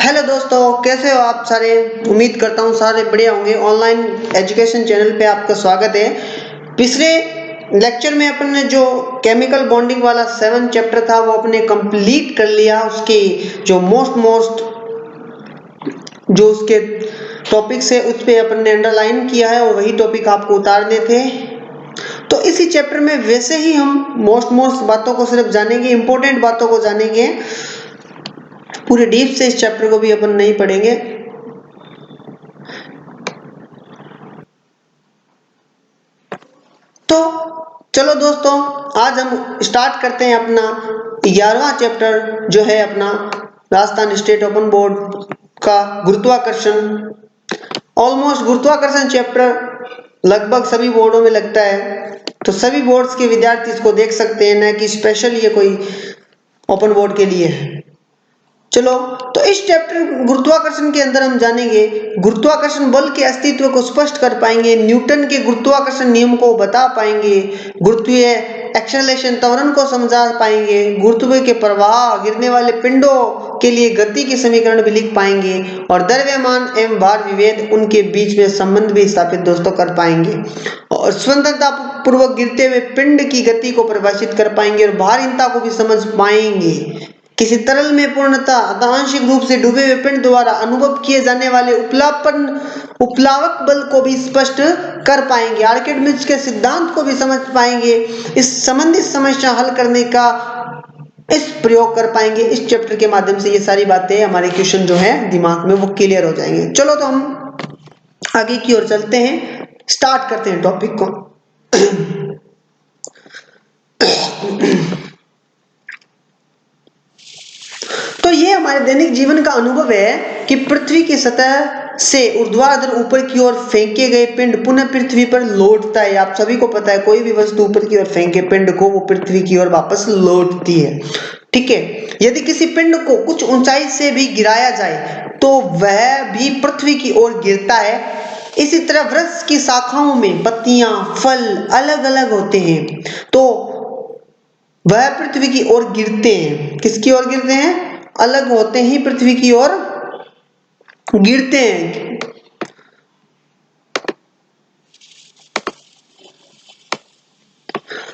Hello दोस्तों, कैसे हो आप सारे। उम्मीद करता हूँ सारे बढ़िया होंगे। ऑनलाइन एजुकेशन चैनल पे आपका स्वागत है। पिछले लेक्चर में अपन ने जो केमिकल बॉन्डिंग वाला 7 चैप्टर था वो अपने कंप्लीट कर लिया। उसके जो मोस्ट जो उसके टॉपिक्स है उस पे अपन ने अंडरलाइन किया है और वही टॉपिक आपको उतारने थे। तो इसी चैप्टर में वैसे ही हम मोस्ट बातों को सिर्फ जानेंगे, इंपॉर्टेंट बातों को जानेंगे। पूरे डीप से इस चैप्टर को भी अपन नहीं पढ़ेंगे। तो चलो दोस्तों, आज हम स्टार्ट करते हैं अपना 11वां चैप्टर जो है अपना राजस्थान स्टेट ओपन बोर्ड का गुरुत्वाकर्षण। ऑलमोस्ट गुरुत्वाकर्षण चैप्टर लगभग सभी बोर्डों में लगता है, तो सभी बोर्ड्स के विद्यार्थी इसको देख सकते हैं, न कि स्पेशल ये कोई ओपन बोर्ड के लिए है। चलो, तो इस चैप्टर गुरुत्वाकर्षण के अंदर हम जानेंगे गुरुत्वाकर्षण बल के अस्तित्व को स्पष्ट कर पाएंगे, न्यूटन के गुरुत्वाकर्षण नियम को बता पाएंगे, गुरुत्वीय एक्सेलरेशन त्वरण को समझा पाएंगे, गुरुत्व के प्रवाह, गिरने वाले पिंडों के लिए गति के समीकरण भी लिख पाएंगे और द्रव्यमान एवं भार विभेद उनके बीच में संबंध भी स्थापित दोस्तों कर पाएंगे और स्वतंत्रता पूर्वक गिरते हुए पिंड की गति को परिभाषित कर पाएंगे और भारहीनता को भी समझ पाएंगे। किसी तरल में पूर्णतः आंशिक रूप से डूबे हुए पिंड द्वारा अनुभव किए जाने वाले उपलावक बल को भी स्पष्ट कर पाएंगे, आर्किमिडीज के सिद्धांत को भी समझ पाएंगे, इस संबंधित समस्या हल करने का इस प्रयोग कर पाएंगे। इस चैप्टर के माध्यम से ये सारी बातें हमारे क्वेश्चन जो है दिमाग में वो क्लियर हो जाएंगे। चलो, तो हम आगे की ओर चलते हैं, स्टार्ट करते हैं टॉपिक को। तो ये हमारे दैनिक जीवन का अनुभव है कि पृथ्वी की सतह से ऊर्ध्वाधर ऊपर की ओर फेंके गए पिंड पुनः पृथ्वी पर लौटता है। आप सभी को पता है, कोई भी वस्तु ऊपर की ओर फेंके पिंड को वो पृथ्वी की ओर वापस लौटती है। ठीक है, यदि किसी पिंड को कुछ ऊंचाई से भी गिराया जाए तो वह भी पृथ्वी की ओर गिरता है। इसी तरह वृक्ष की शाखाओं में पत्तियां, फल अलग अलग होते हैं तो वह पृथ्वी की ओर गिरते हैं। किसकी ओर गिरते हैं? अलग होते ही पृथ्वी की ओर गिरते हैं।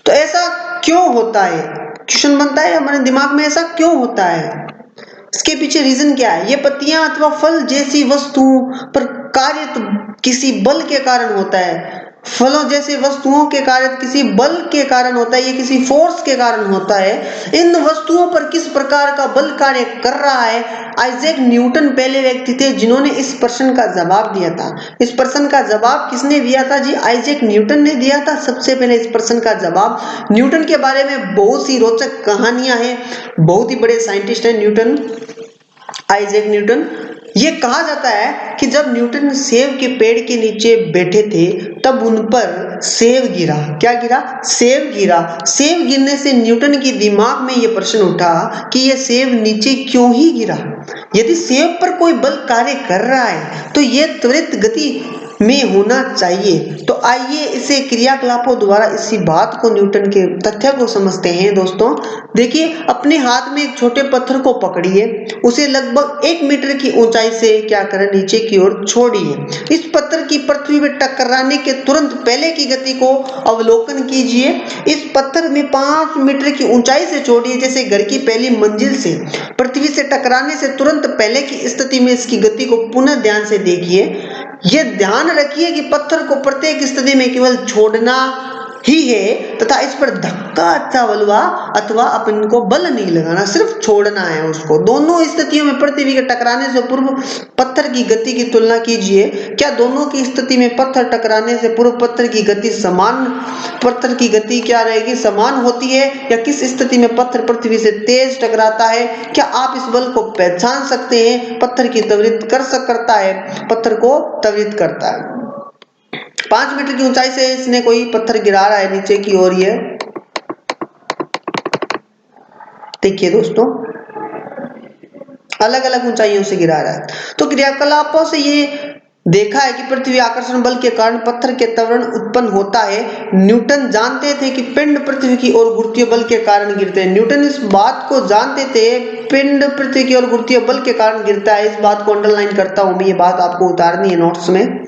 तो ऐसा क्यों होता है? क्वेश्चन बनता है हमारे दिमाग में, ऐसा क्यों होता है, इसके पीछे रीजन क्या है? ये पत्तियां अथवा फल जैसी वस्तुओं पर कार्य तो किसी बल के कारण होता है। फलों जैसे वस्तुओं के कार्य किसी बल के कारण होता है, ये किसी फोर्स के कारण होता है। इन वस्तुओं पर किस प्रकार का बल कार्य कर रहा है? आइजैक न्यूटन पहले व्यक्ति थे जिन्होंने इस प्रश्न का जवाब दिया था। इस प्रश्न का जवाब किसने दिया था जी? आइजैक न्यूटन ने दिया था सबसे पहले इस प्रश्न का जवाब। न्यूटन के बारे में बहुत सी रोचक कहानियां हैं, बहुत ही बड़े साइंटिस्ट हैं न्यूटन, आइजैक न्यूटन। ये कहा जाता है कि जब न्यूटन सेब के पेड़ के नीचे बैठे थे तब उन पर सेब गिरा। क्या गिरा? सेब गिरा। सेब गिरने से न्यूटन के दिमाग में यह प्रश्न उठा कि यह सेब नीचे क्यों ही गिरा। यदि सेब पर कोई बल कार्य कर रहा है तो यह त्वरित गति में होना चाहिए। तो आइए इसे क्रियाकलापों द्वारा इसी बात को, न्यूटन के तथ्य को समझते हैं। दोस्तों देखिए, अपने हाथ में एक छोटे पत्थर को पकड़िए, उसे लगभग 1 मीटर की ऊंचाई से क्या करें, नीचे की ओर छोड़िए। इस पत्थर की पृथ्वी में टकराने के तुरंत पहले की गति को अवलोकन कीजिए। इस पत्थर में 5 मीटर की ऊंचाई से छोड़िए, जैसे घर की पहली मंजिल से पृथ्वी से टकराने से तुरंत पहले की स्थिति में इसकी गति को पुनः ध्यान से देखिए। यह ध्यान रखिए कि पत्थर को प्रत्येक स्थिति में केवल छोड़ना ही है तथा इस पर धक्का अथवा अपन को बल नहीं लगाना, सिर्फ छोड़ना है उसको। दोनों स्थितियों में पृथ्वी के टकराने से पूर्व पत्थर की गति की तुलना कीजिए। क्या दोनों की स्थिति में पत्थर टकराने से पूर्व पत्थर की गति क्या रहेगी? समान होती है, या किस स्थिति में पत्थर पृथ्वी से तेज टकराता है? क्या आप इस बल को पहचान सकते हैं? पत्थर की त्वरित करता है, पत्थर को त्वरित करता है। 5 मीटर की ऊंचाई से इसने कोई पत्थर गिरा रहा है नीचे की ओर। ये देखिए दोस्तों, अलग अलग ऊंचाइयों से गिरा रहा है। तो क्रियाकलापों से ये देखा है कि पृथ्वी आकर्षण बल के कारण पत्थर के त्वरण उत्पन्न होता है। न्यूटन जानते थे कि पिंड पृथ्वी की ओर गुरुत्वीय बल के कारण गिरते हैं। न्यूटन इस बात को जानते थे, पिंड पृथ्वी की ओर गुरुत्वीय बल के कारण गिरता है। इस बात को अंडरलाइन करता हूं मैं, ये बात आपको उतारनी है नोट्स में।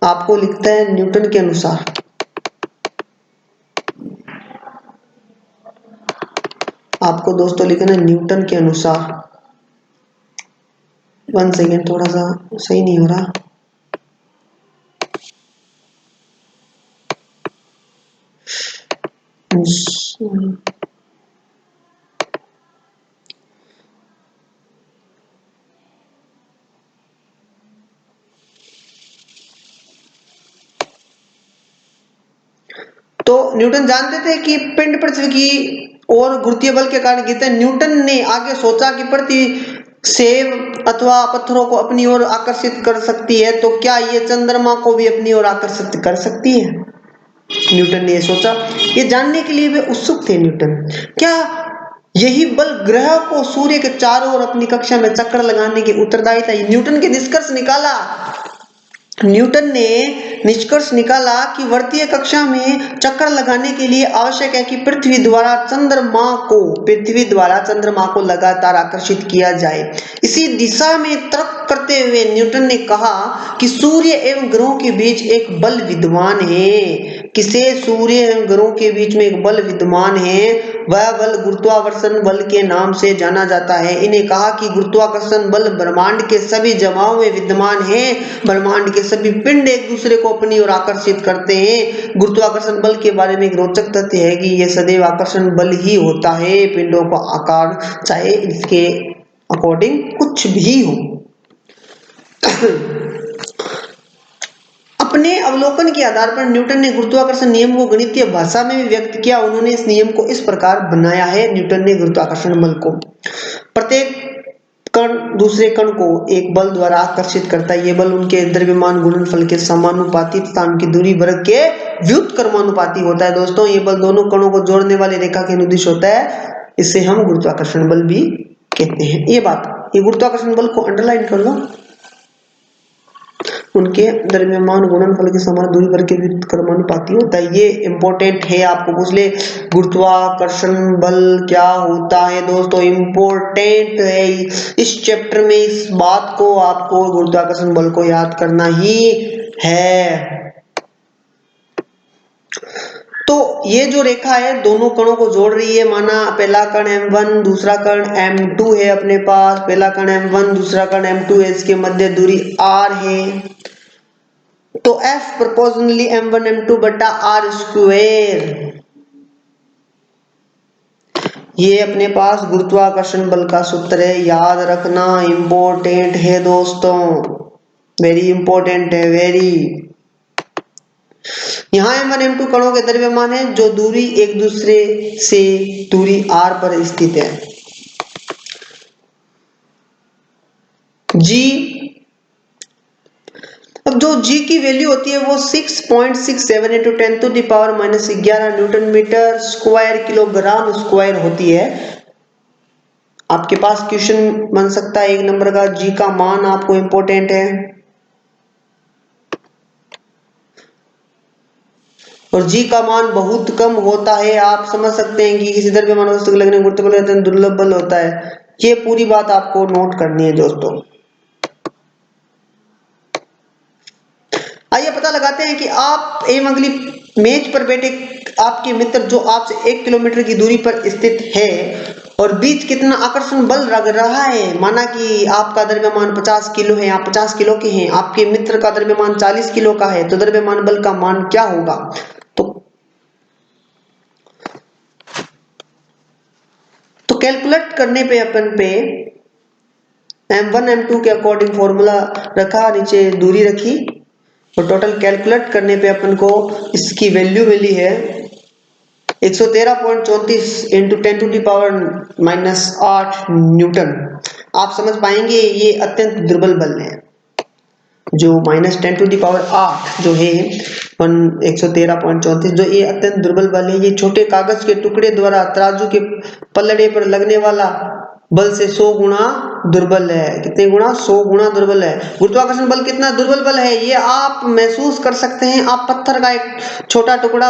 आपको लिखता है न्यूटन के अनुसार, आपको दोस्तों लिखना है न्यूटन के अनुसार। 1 सेकेंड, थोड़ा सा सही नहीं हो रहा। तो न्यूटन जानते थे कि पिंड पृथ्वी की ओर गुरुत्वीय बल के कारण गिरते हैं। न्यूटन ने आगे सोचा कि पृथ्वी सेब अथवा पत्थरों को अपनी ओर आकर्षित कर सकती है, तो क्या ये चंद्रमा को भी अपनी ओर आकर्षित कर सकती है? न्यूटन ने ये सोचा। ये जानने के लिए वे उत्सुक थे न्यूटन। क्या यही बल ग्रह को सूर्य के चारों ओर अपनी कक्षा में चक्कर लगाने के उत्तरदायी था? न्यूटन के निष्कर्ष निकाला। न्यूटन ने निष्कर्ष निकाला कि वर्तीय कक्षा में चक्कर लगाने के लिए आवश्यक है कि पृथ्वी द्वारा चंद्रमा को लगातार आकर्षित किया जाए। इसी दिशा में तर्क करते हुए न्यूटन ने कहा कि सूर्य एवं ग्रहों के बीच एक बल विद्यमान है। किसे? सूर्य एवं ग्रहों के बीच में एक बल विद्यमान है। वह बल गुरुत्वाकर्षण बल के नाम से जाना जाता है। इन्हें कहा कि गुरुत्वाकर्षण बल ब्रह्मांड के सभी जमाओं में विद्यमान है। ब्रह्मांड के सभी पिंड एक दूसरे को अपनी ओर आकर्षित करते हैं। गुरुत्वाकर्षण बल के बारे में एक रोचक तथ्य है कि यह सदैव आकर्षण बल ही होता है। पिंडों का आकार चाहे इसके अकॉर्डिंग कुछ भी हो। अपने अवलोकन के आधार पर न्यूटन ने गुरुत्वाकर्षण नियम को गणितीय भाषा में भी व्यक्त किया। उन्होंने इस नियम को इस प्रकार बनाया है। न्यूटन ने गुरुत्वाकर्षण बल को, प्रत्येक कण दूसरे कण को एक बल द्वारा आकर्षित करता है। ये बल उनके द्रव्यमान गुणनफल के समानुपाती तथा उनकी दूरी वर्ग के व्युत्क्रमानुपाती होता है। दोस्तों, ये बल दोनों कणों को जोड़ने वाली रेखा के अनुदिश होता है। इसे हम गुरुत्वाकर्षण बल भी कहते हैं। ये गुरुत्वाकर्षण बल को अंडरलाइन कर लो। उनके द्रव्यमान गुणनफल के समान दूरी वर्ग के व्युत्क्रमानुपाती होता है। ये इंपॉर्टेंट है, आपको पूछ ले गुरुत्वाकर्षण बल क्या होता है। दोस्तों, इंपॉर्टेंट है। इस चैप्टर में इस बात को आपको गुरुत्वाकर्षण बल को याद करना ही है। तो ये जो रेखा है दोनों कणों को जोड़ रही है। माना पहला कण m1, दूसरा कण m2 है अपने पास। पहला कण m1, दूसरा कण m2 है। इसके मध्य दूरी r है। तो F प्रोपोर्शनली m1 m2 बटा r स्क्वायर। ये अपने पास गुरुत्वाकर्षण बल का सूत्र है, याद रखना। इंपॉर्टेंट है दोस्तों, वेरी इंपॉर्टेंट है, वेरी। यहाँ m1 m2 कणों के द्रव्यमान है जो दूरी एक दूसरे से दूरी r पर स्थित है। g, अब जो g की वैल्यू होती है वो 6.67 into 10⁻⁻11 newton metre square kilogram square होती है। आपके पास क्वेश्चन बन सकता है 1 नंबर का। g का मान आपको इंपॉर्टेंट है, और g का मान बहुत कम होता है। आप समझ सकते हैं कि किसी द्रव्यमान वस्तु के लगने गुरुत्व बल दुर्लभ बल होता है। ये पूरी बात आपको नोट करनी है दोस्तों। आइए पता लगाते हैं कि आप एवं अगली मेज पर बैठे आपके मित्र जो आपसे 1 किलोमीटर की दूरी पर स्थित है और बीच कितना आकर्षण बल लग रहा है। माना कि आपका द्रव्यमान 50 किलो है, आप 50 किलो के हैं, आपके मित्र का द्रव्यमान 40 किलो का है, तो द्रव्यमान बल का मान क्या होगा? तो कैलकुलेट करने पे अपन पे m1 m2 के अकॉर्डिंग फॉर्मूला रखा, नीचे दूरी रखी, और टोटल कैलकुलेट करने पे अपन को इसकी वैल्यू मिली है 113.34 इंटू 10⁻⁻8 न्यूटन। आप समझ पाएंगे ये अत्यंत दुर्बल बल है। जो -10⁸ जो है 113.34, जो ये अत्यंत दुर्बल बल है। ये छोटे कागज के टुकड़े द्वारा तराजू के पल्लड़े पर लगने वाला बल से 100 गुना दुर्बल है। कितने गुना? 100 गुना दुर्बल है। गुरुत्वाकर्षण बल कितना दुर्बल बल है ये आप महसूस कर सकते हैं। आप पत्थर का एक छोटा टुकड़ा